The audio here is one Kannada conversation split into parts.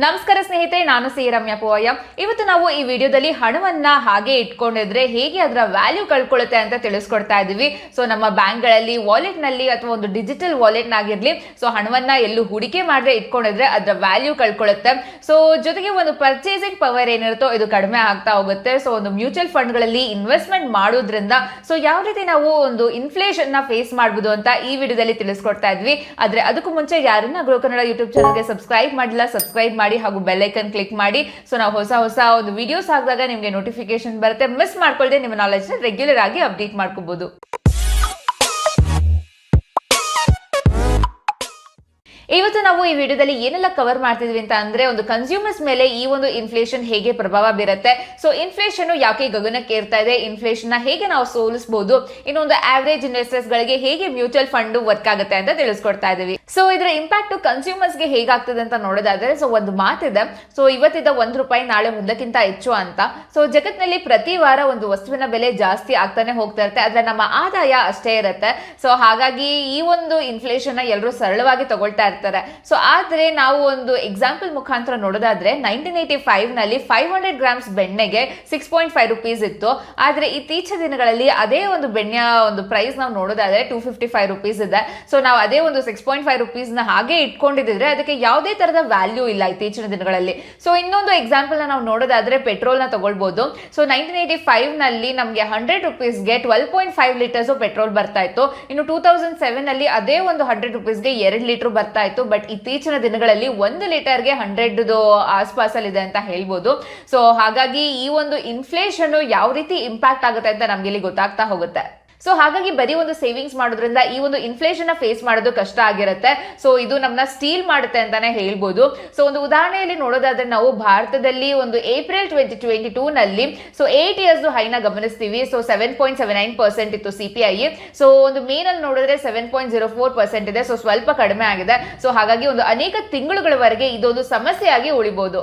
ನಮಸ್ಕಾರ ಸ್ನೇಹಿತರೆ, ನಾನು ಸಿ ರಮ್ಯಾ ಪೋಯ. ಇವತ್ತು ನಾವು ಈ ವಿಡಿಯೋದಲ್ಲಿ ಹಣವನ್ನ ಹಾಗೆ ಇಟ್ಕೊಂಡಿದ್ರೆ ಹೇಗೆ ಅದರ ವ್ಯಾಲ್ಯೂ ಕಳ್ಕೊಳ್ಳುತ್ತೆ ಅಂತ ತಿಳಿಸ್ಕೊಡ್ತಾ ಇದೀವಿ. ಸೊ ನಮ್ಮ ಬ್ಯಾಂಕ್ಗಳಲ್ಲಿ ವಾಲೆಟ್ ನಲ್ಲಿ ಅಥವಾ ಒಂದು ಡಿಜಿಟಲ್ ವಾಲೆಟ್ ನಾಗಿರ್ಲಿ, ಸೊ ಹಣವನ್ನ ಎಲ್ಲೂ ಹೂಡಿಕೆ ಮಾಡದೆ ಇಟ್ಕೊಂಡಿದ್ರೆ ಅದರ ವ್ಯಾಲ್ಯೂ ಕಳ್ಕೊಳ್ಳುತ್ತೆ. ಸೊ ಜೊತೆಗೆ ಒಂದು ಪರ್ಚೇಸಿಂಗ್ ಪವರ್ ಏನಿರುತ್ತೋ ಇದು ಕಡಿಮೆ ಆಗ್ತಾ ಹೋಗುತ್ತೆ. ಸೊ ಒಂದು ಮ್ಯೂಚುವಲ್ ಫಂಡ್ ಗಳಲ್ಲಿ ಇನ್ವೆಸ್ಟ್ಮೆಂಟ್ ಮಾಡೋದ್ರಿಂದ ಸೊ ಯಾವ ರೀತಿ ನಾವು ಒಂದು ಇನ್ಫ್ಲೇಷನ್ ನ ಫೇಸ್ ಮಾಡಬಹುದು ಅಂತ ಈ ವಿಡಿಯೋದಲ್ಲಿ ತಿಳಿಸ್ಕೊಡ್ತಾ ಇದ್ವಿ. ಆದ್ರೆ ಅದಕ್ಕೂ ಮುಂಚೆ ಯಾರನ್ನ ಗ್ರೋ ಕನ್ನಡ ಯೂಟ್ಯೂಬ್ ಚಾನಲ್ಗೆ ಸಬ್ಸ್ಕ್ರೈಬ್ ಮಾಡಿಲ್ಲ, ಸಬ್ಸ್ಕ್ರೈಬ್ ಮಾಡಿ ಹಾಗೂ ಬೆಲ್ ಐಕನ್ ಕ್ಲಿಕ್ ಮಾಡಿ. ಸೊ ನಾವು ಹೊಸ ಒಂದು ವಿಡಿಯೋಸ್ ಹಾಕಿದಾಗ ನಿಮಗೆ ನೋಟಿಫಿಕೇಶನ್ ಬರುತ್ತೆ. ಮಿಸ್ ಮಾಡ್ಕೊಳ್ಳದೆ ನಿಮ್ಮ ನಾಲೆಜ್ ರೆಗ್ಯುಲರ್ ಆಗಿ ಅಪ್ಡೇಟ್ ಮಾಡ್ಕೋಬಹುದು. ಇವತ್ತು ನಾವು ಈ ವಿಡಿಯೋದಲ್ಲಿ ಏನೆಲ್ಲ ಕವರ್ ಮಾಡ್ತಿದ್ವಿ ಅಂತ ಅಂದ್ರೆ, ಒಂದು ಕನ್ಸ್ಯೂಮರ್ಸ್ ಮೇಲೆ ಈ ಒಂದು ಇನ್ಫ್ಲೇಷನ್ ಹೇಗೆ ಪ್ರಭಾವ ಬೀರುತ್ತೆ, ಸೊ ಇನ್ಫ್ಲೇಷನ್ ಯಾಕೆ ಗಗನಕ್ಕೆ ಏರ್ತಾ ಇದೆ, ಇನ್ಫ್ಲೇಷನ್ ನ ಹೇಗೆ ನಾವು ಸೋಲಿಸಬಹುದು, ಇನ್ನೊಂದು ಆವರೇಜ್ ಇನ್ವೆಸ್ಟರ್ಸ್ ಗಳಿಗೆ ಹೇಗೆ ಮ್ಯೂಚುವಲ್ ಫಂಡ್ ವರ್ಕ್ ಆಗುತ್ತೆ ಅಂತ ತಿಳಿಸ್ಕೊಡ್ತಾ ಇದೀವಿ. ಸೊ ಇದರ ಇಂಪ್ಯಾಕ್ಟ್ ಕನ್ಸ್ಯೂಮರ್ಸ್ ಗೆ ಹೇಗಾಗ್ತದೆ ಅಂತ ನೋಡೋದಾದ್ರೆ, ಸೊ ಒಂದು ಮಾತಿದೆ, ಸೊ ಇವತ್ತಿದ್ದ ₹1 ನಾಳೆ ಒಂದಕ್ಕಿಂತ ಹೆಚ್ಚು ಅಂತ. ಸೊ ಜಗತ್ತಿನಲ್ಲಿ ಪ್ರತಿ ವಾರ ಒಂದು ವಸ್ತುವಿನ ಬೆಲೆ ಜಾಸ್ತಿ ಆಗ್ತಾನೆ ಹೋಗ್ತಾ ಇರುತ್ತೆ, ಆದ್ರೆ ನಮ್ಮ ಆದಾಯ ಅಷ್ಟೇ ಇರುತ್ತೆ. ಸೊ ಹಾಗಾಗಿ ಈ ಒಂದು ಇನ್ಫ್ಲೇಷನ್ ನ ಎಲ್ಲರೂ ಸರಳವಾಗಿ ತಗೊಳ್ತಾ ಇರ್ತಾರೆ. ಸೊ ಆದ್ರೆ ನಾವು ಒಂದು ಎಕ್ಸಾಂಪಲ್ ಮುಖಾಂತರ ನೋಡೋದಾದ್ರೆ, 1985 ನಲ್ಲಿ 500 ಗ್ರಾಮ್ಸ್ ಬೆಣ್ಣೆಗೆ ₹6.5 ಇತ್ತು. ಆದ್ರೆ ಇತ್ತೀಚಿನ ದಿನಗಳಲ್ಲಿ ಅದೇ ಒಂದು ಬೆಣ್ಣೆಯ ಒಂದು ಪ್ರೈಸ್ ನಾವು ನೋಡೋದಾದ್ರೆ ₹255 ಇದೆ. ಸೊ ನಾವು ಅದೇ ಒಂದು ₹6.5 ನ ಹಾಗೆ ಇಟ್ಕೊಂಡಿದ್ರೆ ಅದಕ್ಕೆ ಯಾವುದೇ ತರದ ವ್ಯಾಲ್ಯೂ ಇಲ್ಲ ಇತ್ತೀಚಿನ ದಿನಗಳಲ್ಲಿ. ಸೊ ಇನ್ನೊಂದು ಎಕ್ಸಾಂಪಲ್ ನಾವು ನೋಡೋದಾದ್ರೆ ಪೆಟ್ರೋಲ್ ನ ತಗೊಳ್ಬಹುದು. ಸೊ 1985 ನಲ್ಲಿ ನಮಗೆ ₹100ಗೆ 12.5 ಲೀಟರ್ಸ್ ಪೆಟ್ರೋಲ್ ಬರ್ತಾ ಇತ್ತು. ಇನ್ನು 2007 ನಲ್ಲಿ ಅದೇ ಒಂದು ₹100ಗೆ 2 ಲೀಟರ್ ಬರ್ತಾ ಇತ್ತು. ಬಟ್ ಇತ್ತೀಚಿನ ದಿನಗಳಲ್ಲಿ 1 ಲೀಟರ್ಗೆ 100 ಆಸ್ಪಾಸಲ್ಲಿ ಇದೆ ಅಂತ ಹೇಳ್ಬೋದು. ಸೊ ಹಾಗಾಗಿ ಈ ಒಂದು ಇನ್ಫ್ಲೇಷನ್ ಯಾವ ರೀತಿ ಇಂಪ್ಯಾಕ್ಟ್ ಆಗುತ್ತೆ ಅಂತ ನಮ್ಗೆ ಇಲ್ಲಿ ಗೊತ್ತಾಗ್ತಾ ಹೋಗುತ್ತೆ. ಸೊ ಹಾಗಾಗಿ ಬರೀ ಒಂದು ಸೇವಿಂಗ್ಸ್ ಮಾಡೋದ್ರಿಂದ ಈ ಒಂದು ಇನ್ಫ್ಲೇಷನ್ ನ ಫೇಸ್ ಮಾಡೋದು ಕಷ್ಟ ಆಗಿರುತ್ತೆ. ಸೊ ಇದು ನಮ್ಮನ್ನ ಸ್ಟೀಲ್ ಮಾಡುತ್ತೆ ಅಂತಾನೆ ಹೇಳ್ಬೋದು. ಸೊ ಒಂದು ಉದಾಹರಣೆಯಲ್ಲಿ ನೋಡೋದಾದ್ರೆ, ನಾವು ಭಾರತದಲ್ಲಿ ಒಂದು ಏಪ್ರಿಲ್ 2022 ನಲ್ಲಿ ಸೊ 8 ಇಯರ್ಸ್ ಹೈನ ಗಮನಿಸ್ತೀವಿ. ಸೊ 7.79% ಇತ್ತು CPI. ಸೊ ಒಂದು ಮೇ ನಲ್ಲಿ ನೋಡಿದ್ರೆ 7.04% ಇದೆ. ಸೊ ಸ್ವಲ್ಪ ಕಡಿಮೆ ಆಗಿದೆ. ಸೊ ಹಾಗಾಗಿ ಒಂದು ಅನೇಕ ತಿಂಗಳುಗಳವರೆಗೆ ಇದೊಂದು ಸಮಸ್ಯೆಯಾಗಿ ಉಳಿಬಹುದು.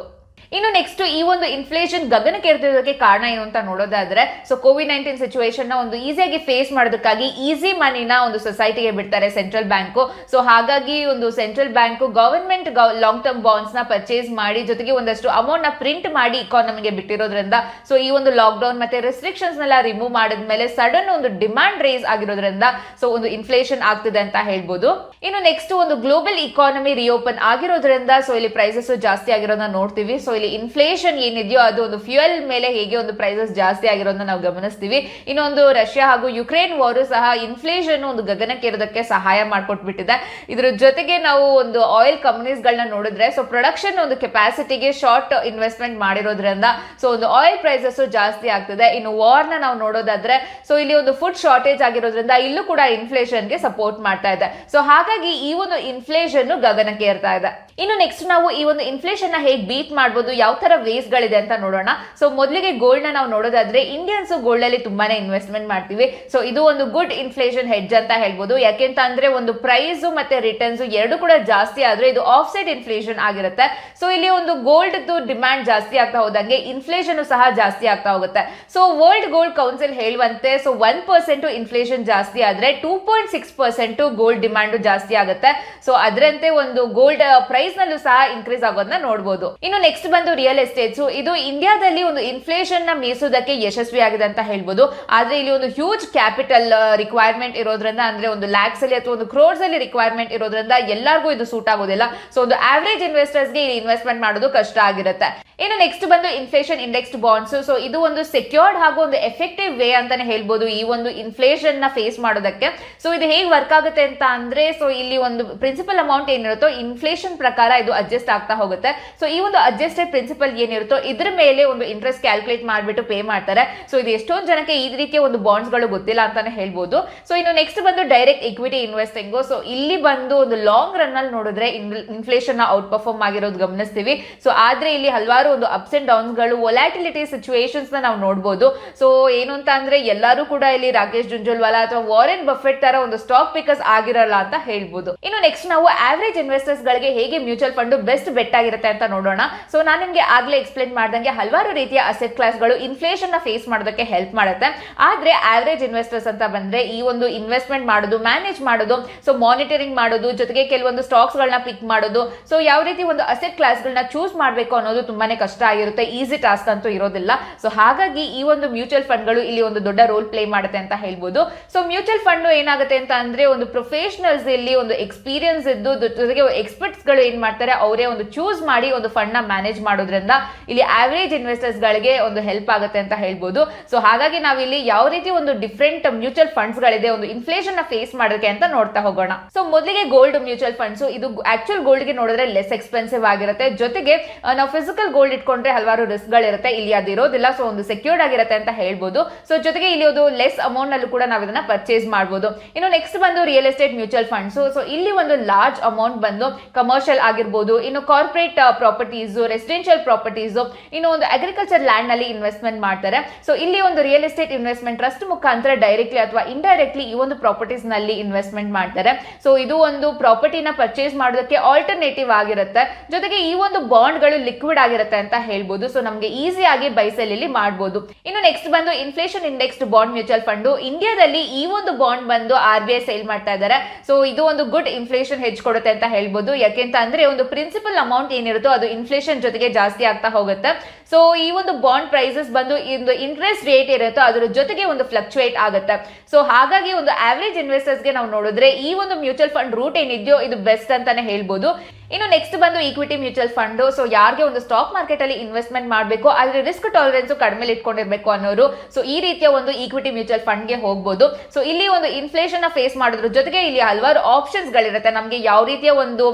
ಇನ್ನು ನೆಕ್ಸ್ಟ್, ಈ ಒಂದು ಇನ್ಫ್ಲೇಷನ್ ಗಗನಕ್ಕೆ ಏರ್ತಿರೋದಕ್ಕೆ ಕಾರಣ ಏನು ಅಂತ ನೋಡೋದಾದ್ರೆ, ಸೊ ಕೋವಿಡ್-19 ಸಿಚುವೇಶನ್ ನ ಒಂದು ಈಸಿಯಾಗಿ ಫೇಸ್ ಮಾಡೋದಕ್ಕಾಗಿ ಈಸಿ ಮನಿನ ಒಂದು ಸೊಸೈಟಿಗೆ ಬಿಡ್ತಾರೆ ಸೆಂಟ್ರಲ್ ಬ್ಯಾಂಕು. ಸೊ ಹಾಗಾಗಿ ಒಂದು central bank government long term bonds ನ ಪರ್ಚೇಸ್ ಮಾಡಿ, ಜೊತೆಗೆ ಒಂದಷ್ಟು ಅಮೌಂಟ್ ನ ಪ್ರಿಂಟ್ ಮಾಡಿ ಇಕಾನಮಿಗೆ ಬಿಟ್ಟಿರೋದ್ರಿಂದ, ಸೊ ಈ ಒಂದು ಲಾಕ್ ಡೌನ್ ಮತ್ತೆ ರೆಸ್ಟ್ರಿಕ್ಷನ್ಸ್ ನೆಲ್ಲ ರಿಮೂವ್ ಮಾಡಿದ್ಮೇಲೆ ಸಡನ್ ಒಂದು ಡಿಮಾಂಡ್ ರೇಸ್ ಆಗಿರೋದ್ರಿಂದ ಸೊ ಒಂದು ಇನ್ಫ್ಲೇಷನ್ ಆಗ್ತಿದೆ ಅಂತ ಹೇಳ್ಬೋದು. ಇನ್ನು ನೆಕ್ಸ್ಟ್, ಒಂದು ಗ್ಲೋಬಲ್ ಇಕಾನಮಿ ರಿಓಪನ್ ಆಗಿರೋದ್ರಿಂದ ಸೊ ಇಲ್ಲಿ ಪ್ರೈಸಸ್ ಜಾಸ್ತಿ ಆಗಿರೋದನ್ನ ನೋಡ್ತೀವಿ. ಸೊ ಇಲ್ಲಿ ಇನ್ಫ್ಲೇಷನ್ ಏನಿದೆಯೋ ಅದು ಒಂದು ಫ್ಯೂಯಲ್ ಮೇಲೆ ಹೇಗೆ ಒಂದು ಪ್ರೈಸಸ್ ಜಾಸ್ತಿ ಆಗಿರೋದನ್ನ ನಾವು ಗಮನಿಸ್ತೀವಿ. ಇನ್ನೊಂದು ರಷ್ಯಾ ಹಾಗೂ ಯುಕ್ರೇನ್ ವಾರು ಸಹ ಇನ್ಫ್ಲೇಷನ್ ಒಂದು ಗಗನಕ್ಕೆ ಏರೋದಕ್ಕೆ ಸಹಾಯ ಮಾಡ್ಕೊಟ್ಬಿಟ್ಟಿದೆ. ಇದ್ರ ಜೊತೆಗೆ ನಾವು ಒಂದು ಆಯಿಲ್ ಕಂಪನೀಸ್ ಗಳನ್ನ ನೋಡಿದ್ರೆ, ಸೊ ಪ್ರೊಡಕ್ಷನ್ ಒಂದು ಕೆಪಾಸಿಟಿಗೆ ಶಾರ್ಟ್ ಇನ್ವೆಸ್ಟ್ಮೆಂಟ್ ಮಾಡಿರೋದ್ರಿಂದ ಸೊ ಒಂದು ಆಯಿಲ್ ಪ್ರೈಸಸ್ ಜಾಸ್ತಿ ಆಗ್ತಿದೆ. ಇನ್ನು ವಾರ್ ನ ನಾವು ನೋಡೋದಾದ್ರೆ, ಸೊ ಇಲ್ಲಿ ಒಂದು ಫುಡ್ ಶಾರ್ಟೇಜ್ ಆಗಿರೋದ್ರಿಂದ ಇಲ್ಲೂ ಕೂಡ ಇನ್ಫ್ಲೇಷನ್ ಗೆ ಸಪೋರ್ಟ್ ಮಾಡ್ತಾ ಇದೆ. ಸೊ ಹಾಗಾಗಿ ಈ ಒಂದು ಇನ್ಫ್ಲೇಷನ್ ಗಗನಕ್ಕೆ ಏರ್ತಾ ಇದೆ. ಇನ್ನು ನೆಕ್ಸ್ಟ್, ನಾವು ಈ ಒಂದು ಇನ್ಫ್ಲೇಷನ್ ನ ಹೇಗೆ ಬೀಟ್ ಮಾಡಬಹುದು, ಯಾವ ತರ ವೇಸ್ ಗಳಿದೆ ಅಂತ ನೋಡೋಣ. ಸೊ ಮೊದಲಿಗೆ ಗೋಲ್ಡ್ ನ ನಾವು ನೋಡೋದಾದ್ರೆ, ಇಂಡಿಯನ್ಸ್ ಗೋಲ್ಡ್ ಅಲ್ಲಿ ತುಂಬಾನೇ ಇನ್ವೆಸ್ಟ್ಮೆಂಟ್ ಮಾಡ್ತೀವಿ. ಸೊ ಇದು ಒಂದು ಗುಡ್ ಇನ್ಫ್ಲೇಷನ್ ಹೆಡ್ಜ್ ಅಂತ ಹೇಳ್ಬೋದು. ಯಾಕೆಂತ ಅಂದ್ರೆ ಒಂದು ಪ್ರೈಸ್ ಮತ್ತೆ ರಿಟರ್ನ್ಸ್ ಎರಡು ಕೂಡ ಜಾಸ್ತಿ ಆದ್ರೆ ಇದು ಆಫ್ಸೆಟ್ ಇನ್ಫ್ಲೇಷನ್ ಆಗಿರುತ್ತೆ. ಸೊ ಇಲ್ಲಿ ಒಂದು ಗೋಲ್ಡ್ ಡಿಮ್ಯಾಂಡ್ ಜಾಸ್ತಿ ಆಗ್ತಾ ಹೋದಂಗೆ ಇನ್ಫ್ಲೇಷನ್ ಸಹ ಜಾಸ್ತಿ ಆಗ್ತಾ ಹೋಗುತ್ತೆ. ಸೊ ವರ್ಲ್ಡ್ ಗೋಲ್ಡ್ ಕೌನ್ಸಿಲ್ ಹೇಳುವಂತೆ, ಸೊ 1% ಇನ್ಫ್ಲೇಷನ್ ಜಾಸ್ತಿ ಆದ್ರೆ 2.6% ಗೋಲ್ಡ್ ಡಿಮ್ಯಾಂಡ್ ಜಾಸ್ತಿ ಆಗುತ್ತೆ. ಸೊ ಅದರಂತೆ ಒಂದು ಗೋಲ್ಡ್ ಪ್ರೈಸ್ ನಲ್ಲೂ ಸಹ ಇನ್ಕ್ರೀಸ್ ಆಗೋದನ್ನ ನೋಡಬಹುದು. ಇನ್ನು ನೆಕ್ಸ್ಟ್ ಬಂದು ರಿಯಲ್ ಎಸ್ಟೇಟ್ಸ್. ಇದು ಇಂಡಿಯಾದಲ್ಲಿ ಒಂದು ಇನ್ಫ್ಲೇಷನ್ ನ ಮೀರಿಸೋದಕ್ಕೆ ಯಶಸ್ವಿ ಆಗಿದೆ ಅಂತ ಹೇಳ್ಬೋದು. ಆದ್ರೆ ಇಲ್ಲಿ ಒಂದು ಹ್ಯೂಜ್ ಕ್ಯಾಪಿಟಲ್ ರಿಕ್ವೈರ್ಮೆಂಟ್ ಇರೋದ್ರಿಂದ, ಅಂದ್ರೆ ಒಂದು ಲ್ಯಾಕ್ಸ್ ಅಲ್ಲಿ ಅಥವಾ ಒಂದು ಕ್ರೋರ್ಸ್ ಅಲ್ಲಿ ರಿಕ್ವೈರ್ಮೆಂಟ್ ಇರೋದ್ರಿಂದ ಎಲ್ಲರಿಗೂ ಇದು ಸೂಟ್ ಆಗೋದಿಲ್ಲ. ಸೊ ಒಂದು ಆವರೇಜ್ ಇನ್ವೆಸ್ಟರ್ಸ್ ಗೆ ಇನ್ವೆಸ್ಟ್ಮೆಂಟ್ ಮಾಡೋದು ಕಷ್ಟ ಆಗಿರುತ್ತೆ. ಇನ್ನು ನೆಕ್ಸ್ಟ್ ಬಂದು ಇನ್ಫ್ಲೇಷನ್ ಇಂಡೆಕ್ಸ್ಡ್ ಬಾಂಡ್ಸ್. ಸೊ ಇದು ಒಂದು ಸೆಕ್ಯೂರ್ಡ್ ಹಾಗೂ ಒಂದು ಎಫೆಕ್ಟಿವ್ ವೇ ಅಂತಾನೆ ಹೇಳ್ಬೋದು ಈ ಒಂದು ಇನ್ಫ್ಲೇಷನ್ ನ ಫೇಸ್ ಮಾಡೋದಕ್ಕೆ. ಸೊ ಇದು ಹೇಗೆ ವರ್ಕ್ ಆಗುತ್ತೆ ಅಂತ ಅಂದ್ರೆ, ಸೊ ಇಲ್ಲಿ ಒಂದು ಪ್ರಿನ್ಸಿಪಲ್ ಅಮೌಂಟ್ ಏನಿರುತ್ತೋ ಇನ್ಫ್ಲೇಷನ್ ಪ್ರಕಾರ ಇದು ಅಡ್ಜಸ್ಟ್ ಆಗ್ತಾ ಹೋಗುತ್ತೆ. ಸೊ ಈ ಒಂದು ಅಡ್ಜಸ್ಟೆಡ್ ಪ್ರಿನ್ಸಿಪಲ್ ಏನಿರುತ್ತೋ ಇದ್ರ ಮೇಲೆ ಒಂದು ಇಂಟ್ರೆಸ್ಟ್ ಕ್ಯಾಲ್ಕುಲೇಟ್ ಮಾಡಿಬಿಟ್ಟು ಪೇ ಮಾಡ್ತಾರೆ. ಸೊ ಇದು ಎಷ್ಟೊಂದು ಜನಕ್ಕೆ ಈ ರೀತಿಯ ಒಂದು ಬಾಂಡ್ಸ್ ಗಳು ಗೊತ್ತಿಲ್ಲ ಅಂತಾನೆ ಹೇಳ್ಬೋದು. ಸೊ ಇನ್ನು ನೆಕ್ಸ್ಟ್ ಬಂದು ಡೈರೆಕ್ಟ್ ಇಕ್ವಿಟಿ ಇನ್ವೆಸ್ಟಿಂಗ್. ಸೊ ಇಲ್ಲಿ ಬಂದು ಒಂದು ಲಾಂಗ್ ರನ್ ಅಲ್ಲಿ ನೋಡಿದ್ರೆ ಇನ್ಫ್ಲೇಷನ್ ನ ಔಟ್ ಪರ್ಫಾರ್ಮ್ ಆಗಿರೋದು ಗಮನಿಸ್ತೀವಿ. ಸೊ ಆದ್ರೆ ಇಲ್ಲಿ ಹಲವಾರು ಒಂದು ಅಪ್ಸ್ ಅಂಡ್ ಡೌನ್ಸ್ ಗಳು, ವೊಲಾಟಿಲಿಟಿ ಸಿಚುವೇಶನ್ಸ್ ನ ನಾವು ನೋಡಬಹುದು. ಸೊ ಏನು ಅಂತ ಅಂದ್ರೆ, ಎಲ್ಲರೂ ಕೂಡ ಇಲ್ಲಿ ರಾಕೇಶ್ ಜುಂಜುನ್ವಾಲಾ ಅಥವಾ ವಾರೆನ್ ಬಫೆಟ್ ತರ ಒಂದು ಸ್ಟಾಕ್ ಪಿಕರ್ಸ್ ಆಗಿರಲ್ಲ ಅಂತ ಹೇಳ್ಬೋದು. ಇನ್ನು ನೆಕ್ಸ್ಟ್, ನಾವು ಆವರೇಜ್ ಇನ್ವೆಸ್ಟರ್ಸ್ ಗಳಿಗೆ ಹೇಗೆ ಮ್ಯೂಚುವಲ್ ಫಂಡ್ ಬೆಸ್ಟ್ ಬೆಟ್ ಆಗಿರುತ್ತೆ ಅಂತ ನೋಡೋಣ. ಸೊ ನಾನು ನಿಮಗೆ ಆಗ್ಲೇ ಎಕ್ಸ್ಪ್ಲೇನ್ ಮಾಡ್ದಂಗೆ ಹಲವಾರು ರೀತಿಯ ಅಸೆಟ್ ಕ್ಲಾಸ್ಗಳು ಇನ್ಫ್ಲೇಷನ್ ನ ಫೇಸ್ ಮಾಡೋದಕ್ಕೆ ಹೆಲ್ಪ್ ಮಾಡುತ್ತೆ. ಆದ್ರೆ ಆವರೇಜ್ ಇನ್ವೆಸ್ಟರ್ಸ್ ಅಂತ ಬಂದ್ರೆ ಈ ಒಂದು ಇನ್ವೆಸ್ಟ್ಮೆಂಟ್ ಮಾಡೋದು, ಮ್ಯಾನೇಜ್ ಮಾಡೋದು, ಸೊ ಮಾನಿಟರಿಂಗ್ ಮಾಡೋದು, ಜೊತೆಗೆ ಕೆಲವೊಂದು ಸ್ಟಾಕ್ಸ್ ಗಳನ್ನ ಪಿಕ್ ಮಾಡೋದು, ಸೊ ಯಾವ ರೀತಿ ಒಂದು ಅಸೆಟ್ ಕ್ಲಾಸ್ ಗಳನ್ನ ಚೂಸ್ ಮಾಡಬೇಕು ಅನ್ನೋದು ತುಂಬಾನೇ ಕಷ್ಟ ಆಗಿರುತ್ತೆ. ಈಸಿ ಟಾಸ್ಕ್ ಅಂತೂ ಇರೋದಿಲ್ಲ. ಸೊ ಹಾಗಾಗಿ ಈ ಒಂದು ಮ್ಯೂಚುವಲ್ ಫಂಡ್ ಗಳು ಇಲ್ಲಿ ಒಂದು ದೊಡ್ಡ ರೋಲ್ ಪ್ಲೇ ಮಾಡುತ್ತೆ ಅಂತ ಹೇಳ್ಬೋದು. ಸೊ ಮ್ಯೂಚುವಲ್ ಫಂಡ್ ಏನಾಗುತ್ತೆ ಅಂತ ಅಂದ್ರೆ ಒಂದು ಪ್ರೊಫೆಷನಲ್ಸ್ ಇಲ್ಲಿ ಒಂದು ಎಕ್ಸ್ಪೀರಿಯನ್ಸ್ ಇದ್ದು, ಜೊತೆಗೆ ಎಕ್ಸ್ಪರ್ಟ್ಸ್ ಗಳು ಏನ್ ಮಾಡ್ತಾರೆ ಅವರೇ ಒಂದು ಚೂಸ್ ಮಾಡಿ ಒಂದು ಫಂಡ್ ನ ಮ್ಯಾನೇಜ್ ಮಾಡೋದ್ರಿಂದ ಇಲ್ಲಿ ಆವರೇಜ್ ಇನ್ವೆಸ್ಟರ್ಸ್ ಗಳಿಗೆ ಒಂದು ಹೆಲ್ಪ್ ಆಗುತ್ತೆ ಅಂತ ಹೇಳ್ಬೋದು. ಸೊ ಹಾಗಾಗಿ ನಾವಿಲ್ಲಿ ಯಾವ ರೀತಿ ಒಂದು ಡಿಫ್ರೆಂಟ್ ಮ್ಯೂಚುವಲ್ ಫಂಡ್ಸ್ ಗಳಿದೆ ಒಂದು ಇನ್ಫ್ಲೇಷನ್ ನ ಫೇಸ್ ಮಾಡೋದಕ್ಕೆ ಅಂತ ನೋಡ್ತಾ ಹೋಗೋಣ. ಸೊ ಮೊದಲಿಗೆ ಗೋಲ್ಡ್ ಮ್ಯೂಚುವಲ್ ಫಂಡ್ಸ್, ಇದು ಆಕ್ಚುಯಲ್ ಗೋಲ್ಡ್ ಗೆ ನೋಡಿದ್ರೆ ಲೆಸ್ ಎಕ್ಸ್ಪೆನ್ಸಿವ್ ಆಗಿರುತ್ತೆ. ಜೊತೆಗೆ ನಾವು ಫಿಸಿಕಲ್ ಗೋಲ್ಡ್ ಇಟ್ಕೊಂಡ್ರೆ ಹಲವಾರು ರಿಸ್ಕ್ ಗಳಿರುತ್ತೆ, ಇಲ್ಲಿ ಅದು ಇರೋದಿಲ್ಲ. ಸೊ ಒಂದು ಸೆಕ್ಯೂರ್ಡ್ ಆಗಿರುತ್ತೆ ಅಂತ ಹೇಳ್ಬೋದು. ಸೊ ಜೊತೆಗೆ ಇಲ್ಲಿ ಒಂದು ಲೆಸ್ ಅಮೌಂಟ್ ನಲ್ಲೂ ಕೂಡ ನಾವು ಇದನ್ನ ಪರ್ಚೇಸ್ ಮಾಡಬಹುದು. ಇನ್ನು ನೆಕ್ಸ್ಟ್ ಬಂದು real estate mutual funds. So ಇಲ್ಲಿ ಒಂದು ಲಾರ್ಜ್ ಅಮೌಂಟ್ ಬಂದು ಕಮರ್ಷಿಯಲ್ ಆಗಿರ್ಬೋದು, ಇನ್ನು ಕಾರ್ಪೊರೇಟ್ ಪ್ರಾಪರ್ಟೀಸ್, ರೆಸಿಡೆನ್ಷಿಯಲ್ ಪ್ರಾಪರ್ಟೀಸ್, ಇನ್ನು ಒಂದು ಅಗ್ರಿಕಲ್ಚರ್ ಲ್ಯಾಂಡ್ ನಲ್ಲಿ ಇನ್ವೆಸ್ಟ್ಮೆಂಟ್ ಮಾಡ್ತಾರೆ. ಸೊ ಇಲ್ಲಿ ಒಂದು ರಿಯಲ್ ಎಸ್ಟೇಟ್ ಇನ್ವೆಸ್ಟ್ಮೆಂಟ್ ಟ್ರಸ್ಟ್ ಮುಖಾಂತರ ಡೈರೆಕ್ಟ್ಲಿ ಅಥವಾ ಇಂಡೈರೆಕ್ಟ್ಲಿ ಈ ಒಂದು ಪ್ರಾಪರ್ಟೀಸ್ ನಲ್ಲಿ ಇನ್ವೆಸ್ಟ್ಮೆಂಟ್ ಮಾಡ್ತಾರೆ. ಸೊ ಇದು ಒಂದು ಪ್ರಾಪರ್ಟಿನ ಪರ್ಚೇಸ್ ಮಾಡೋದಕ್ಕೆ ಆಲ್ಟರ್ನೇಟಿವ್ ಆಗಿರುತ್ತೆ. ಜೊತೆಗೆ ಈ ಒಂದು ಬಾಂಡ್ ಗಳು ಲಿಕ್ವಿಡ್ ಆಗಿರುತ್ತೆ ಅಂತ ಹೇಳ್ಬೋದು. ಸೊ ನಮಗೆ ಈಸಿ ಆಗಿ ಬೈಸೆಲ್ ಇಲ್ಲಿ ಮಾಡಬಹುದು. ಇನ್ನು ನೆಕ್ಸ್ಟ್ ಬಂದು inflation indexed bond mutual fund. ಇಂಡಿಯಾದಲ್ಲಿ ಈ ಒಂದು ಬಾಂಡ್ ಬಂದು RBI ಸೇಲ್ ಮಾಡ್ತಾ ಇದ್ದಾರೆ. ಸೊ ಇದು ಒಂದು ಗುಡ್ ಇನ್ಫ್ಲೇಷನ್ ಹೆಜ್ ಕೊಡುತ್ತೆ ಅಂತ ಹೇಳ್ಬೋದು. ಯಾಕೆಂತ ಅಂದ್ರೆ ಒಂದು ಪ್ರಿನ್ಸಿಪಲ್ ಅಮೌಂಟ್ ಏನಿರುತ್ತೋ ಅದು ಇನ್ಫ್ಲೇಷನ್ ಜೊತೆಗೆ ಜಾಸ್ತಿ ಆಗ್ತಾ ಹೋಗುತ್ತೆ. ಸೊ ಈ ಒಂದು ಬಾಂಡ್ ಪ್ರೈಸಸ್ ಬಂದು ಒಂದು ಇಂಟ್ರೆಸ್ಟ್ ರೇಟ್ ಇರುತ್ತೋ ಅದರ ಜೊತೆಗೆ ಒಂದು ಫ್ಲಕ್ಚುಯೇಟ್ ಆಗುತ್ತೆ. ಸೊ ಹಾಗಾಗಿ ಒಂದು ಆವರೇಜ್ ಇನ್ವೆಸ್ಟರ್ಸ್ ಗೆ ನಾವು ನೋಡಿದ್ರೆ ಈ ಒಂದು ಮ್ಯೂಚುವಲ್ ಫಂಡ್ ರೂಟ್ ಏನಿದೆಯೋ ಇದು ಬೆಸ್ಟ್ ಅಂತಾನೆ ಹೇಳ್ಬೋದು. ಇನ್ನು ನೆಕ್ಸ್ಟ್ ಬಂದು ಈಕ್ವಿಟಿ ಮ್ಯೂಚುವಲ್ ಫಂಡ್. ಸೊ ಯಾರಿಗೆ ಒಂದು ಸ್ಟಾಕ್ ಮಾರ್ಕೆಟ್ ಅಲ್ಲಿ ಇನ್ವೆಸ್ಟ್ಮೆಂಟ್ ಮಾಡಬೇಕು, ಆದ್ರೆ ರಿಸ್ಕ್ ಟಾಲರೆನ್ಸ್ ಕಡಿಮೆ ಇಟ್ಕೊಂಡಿರ್ಬೇಕು ಅನ್ನೋರು ಸೊ ಈ ರೀತಿಯ ಒಂದು ಈಕ್ವಿಟಿ ಮ್ಯೂಚುವಲ್ ಫಂಡ್ ಗೆ ಹೋಗಬಹುದು. ಸೊ ಇಲ್ಲಿ ಒಂದು ಇನ್ಫ್ಲೇಷನ್ ನ ಫೇಸ್ ಮಾಡೋದ್ರ ಜೊತೆಗೆ ಇಲ್ಲಿ ಹಲವಾರು ಆಪ್ಷನ್ಸ್ ಗಳಿರುತ್ತೆ. ನಮಗೆ ಯಾವ ರೀತಿಯ ಒಂದು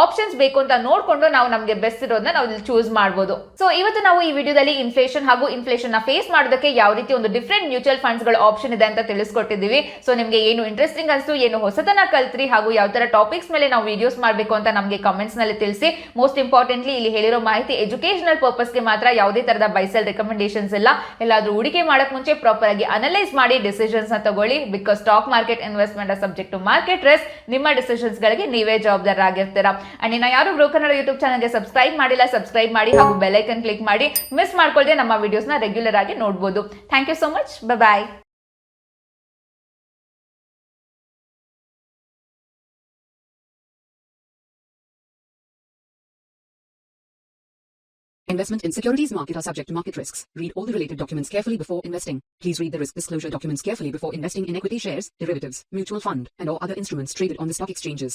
ಆಪ್ಷನ್ಸ್ ಬೇಕು ಅಂತ ನೋಡ್ಕೊಂಡು ನಾವು ನಮಗೆ ಬೆಸ್ಟ್ ಇರೋದನ್ನ ನಾವು ಇಲ್ಲಿ ಚೂಸ್ ಮಾಡಬಹುದು. ಸೊ ಇವತ್ತು ನಾವು ಈ ವಿಡಿಯೋದಲ್ಲಿ ಇನ್ಫ್ಲೇಷನ್ ಹಾಗೂ ಇನ್ಫ್ಲೇಷನ್ ನ ಫೇಸ್ ಮಾಡೋದಕ್ಕೆ ಯಾವ ರೀತಿ ಒಂದು ಡಿಫರೆಂಟ್ ಮ್ಯೂಚುವಲ್ ಫಂಡ್ಸ್ ಗಳ ಆಪ್ಷನ್ ಇದೆ ಅಂತ ತಿಳಿಸ್ಕೊಟ್ಟಿದ್ದೀವಿ. ಸೊ ನಿಮಗೆ ಏನು ಇಂಟ್ರೆಸ್ಟಿಂಗ್ ಅನ್ಸ್ತು, ಏನು ಹೊಸತನ ಕಲ್ತ್ರಿ, ಹಾಗೂ ಯಾವ ತರ ಟಾಪಿಕ್ಸ್ ಮೇಲೆ ನಾವು ವಿಡಿಯೋಸ್ ಮಾಡಬೇಕು ಅಂತ ನಮಗೆ ಕಮೆಂಟ್ಸ್ ನಲ್ಲಿ ತಿಳಿಸಿ. ಮೋಸ್ಟ್ ಇಂಪಾರ್ಟೆಂಟ್ಲಿ ಇಲ್ಲಿ ಹೇಳಿರೋ ಮಾಹಿತಿ ಎಜುಕೇಶನಲ್ ಪರ್ಪಸ್ ಗೆ ಮಾತ್ರ, ಯಾವುದೇ ತರದ ಬೈಸೆಲ್ ರೆಕಮೆಂಡೇಶನ್ಸ್ ಇಲ್ಲ. ಎಲ್ಲಾದ್ರೂ ಹೂಡಿಕೆ ಮಾಡಕ್ ಮುಂಚೆ ಪ್ರಾಪರ್ ಆಗಿ ಅನಲೈಸ್ ಮಾಡಿ ಡಿಸಿಷನ್ಸ್ ನ ತಗೊಳ್ಳಿ. Because stock market investment subject to market risk. ನಿಮ್ಮ ಡಿಸಿಷನ್ಸ್ ಗಳಿಗೆ ನೀವೇ ಜವಾಬ್ದಾರರಾಗಿರ್ತೀರಾ. ಅಂಡ್ ಇನ್ನ ಯಾರು ಬ್ರೋ ಕನ್ನಡ ಯೂಟ್ಯೂಬ್ ಚಾನಲ್ಗೆ ಸಬ್ಸ್ಕ್ರೈಬ್ ಮಾಡಿಲ್ಲ, ಸಬ್ಸ್ಕ್ರೈಬ್ ಮಾಡಿ ಹಾಗೂ ಬೆಲ್ ಐಕನ್ ಕ್ಲಿಕ್ ಮಾಡಿ. ಮಿಸ್ ಮಾಡ್ಕೊಳ್ಳದೆ ನಮ್ಮ ವಿಡಿಯೋಸ್ ನ ರೆಗ್ಯುಲರ್ ಆಗಿ ನೋಡಬಹುದು. Thank you so much. Bye. Investment in securities market are subject to market risks. Read all the related documents carefully before investing. Please read the risk disclosure documents carefully before investing in equity shares, derivatives, mutual fund, and or other instruments traded on the stock exchanges.